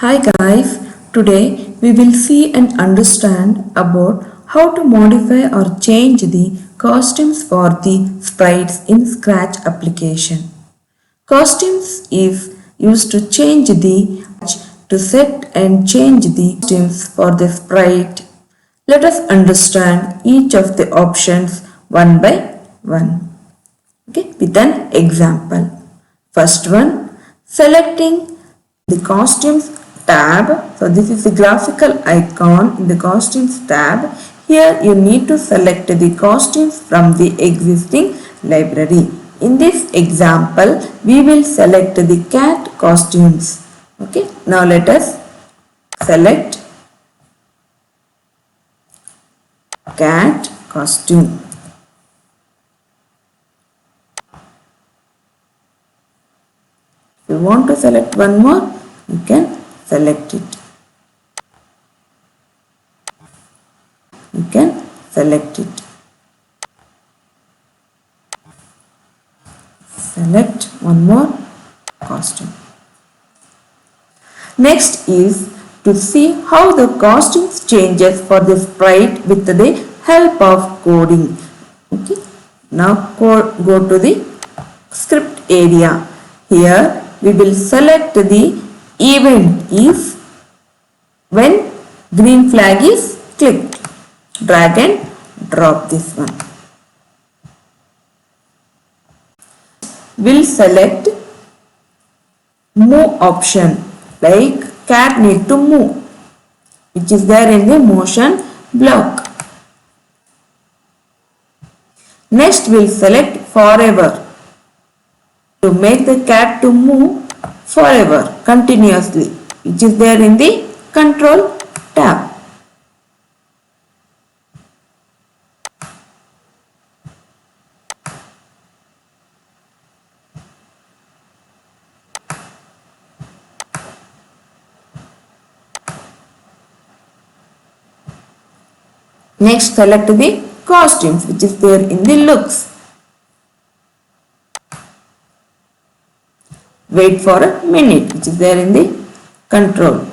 Hi guys, today we will see and understand about how to modify or change the costumes for the sprites in Scratch application. Costumes is used to change the to set and change the costumes for the sprite. Let us understand each of the options one by one. Okay, with an example. First one, selecting the costumes tab. So this is the graphical icon in the costumes tab. Here you need to select the costumes from the existing library. In this example, we will select the cat costumes. Okay, now let us select cat costume. If you want to select one more, you can select it. You can select it. Select one more costume. Next is to see how the costumes changes for the sprite with the help of coding. Okay. Now go to the script area. Here we will select the event if when green flag is clicked. Drag and drop this one. We'll select move option like cat need to move, which is there in the motion block. Next we'll select forever to make the cat to move forever continuously, which is there in the control tab. Next select the costumes, which is there in the looks. Wait for a minute, which is there in the control.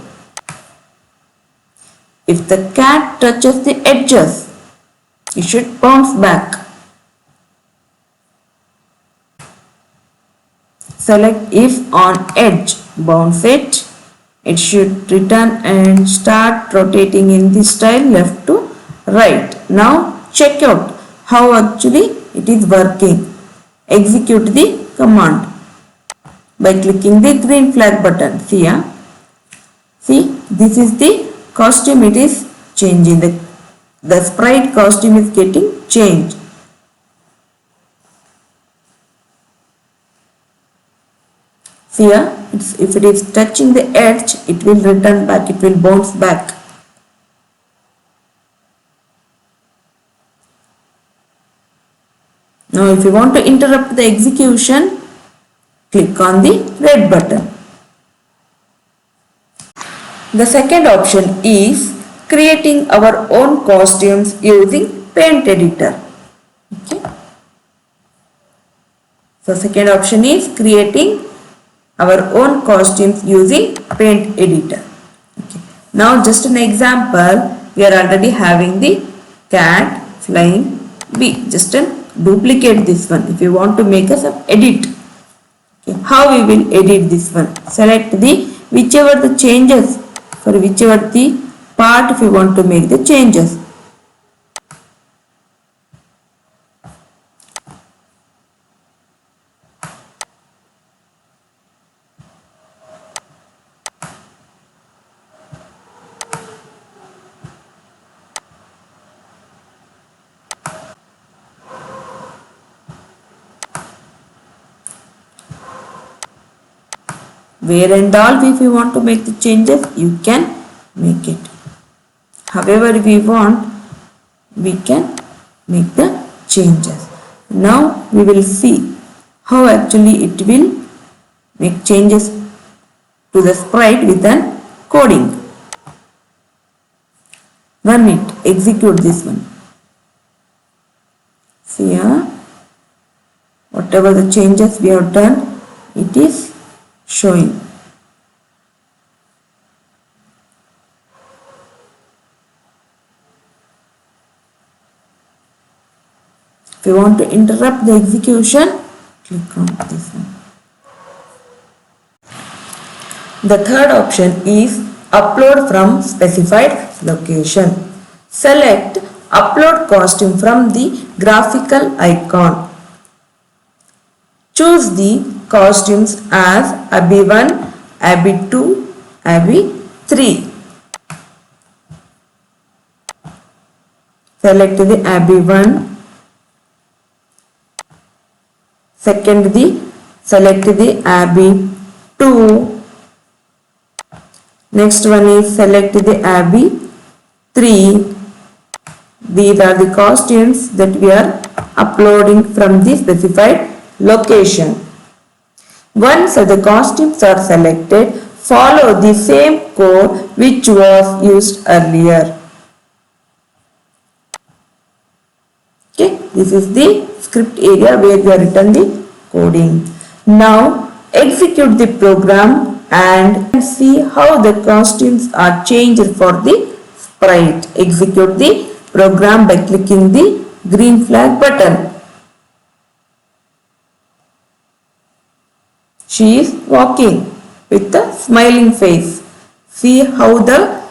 If the cat touches the edges, it should bounce back. Select if on edge, bounce it. It should return and start rotating in the style left to right. Now check out how actually it is working. Execute the command by clicking the green flag button. See, see, this is the costume, it is changing. The sprite costume is getting changed. See here, if it is touching the edge, it will return back, it will bounce back. Now if you want to interrupt the execution, click on the red button. The second option is creating our own costumes using Paint Editor. Okay. So second option is creating our own costumes using Paint Editor. Okay. Now just an example, we are already having the cat flying bee. Just duplicate this one. If you want to make us some edit, okay. How we will edit this one? Select the whichever the changes for whichever the part if you want to make the changes. Where and all if you want to make the changes, you can make it. However we want, we can make the changes. Now we will see how actually it will make changes to the sprite with an coding. Run it, execute this one. See here, whatever the changes we have done, it is showing. If you want to interrupt the execution, click on this one. The third option is upload from specified location. Select upload costume from the graphical icon. Choose the costumes as Abby 1, Abby 2, Abby 3. Select the Abby 1. Select the Abby 2. Next one is select the Abby 3. These are the costumes that we are uploading from the specified location. Once the costumes are selected, follow the same code which was used earlier. Okay, this is the script area where we have written the coding. Now execute the program and see how the costumes are changed for the sprite. Execute the program by clicking the green flag button. She is walking with a smiling face. See how the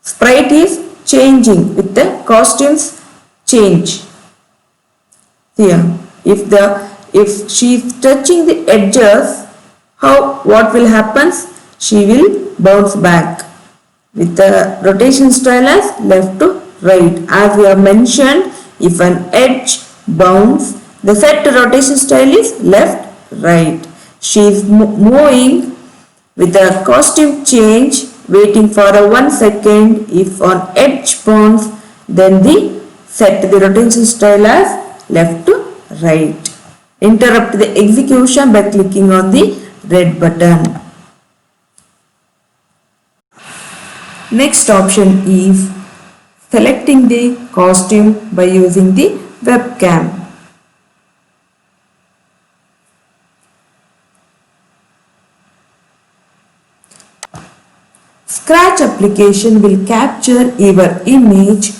sprite is changing with the costumes change. Here, if she is touching the edges, what will happen? She will bounce back with the rotation style as left to right. As we have mentioned, if an edge bounce, the set rotation style is left right. She is moving with the costume change, waiting for a 1 second. If on edge bounce, then set the rotation style as left to right. Interrupt the execution by clicking on the red button. Next option is selecting the costume by using the webcam. Scratch application will capture your image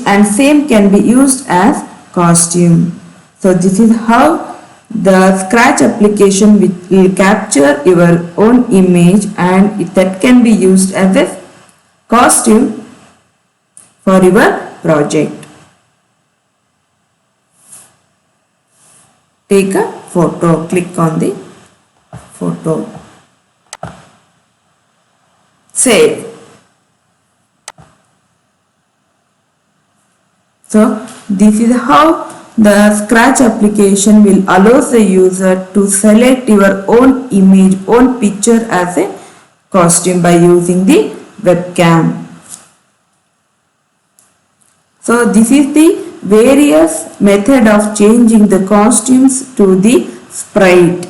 and same can be used as costume. So this is how the Scratch application will capture your own image and that can be used as a costume for your project. Take a photo, click on the photo. Save. So this is how the Scratch application will allow the user to select your own image, own picture as a costume by using the webcam. So this is the various method of changing the costumes to the sprite.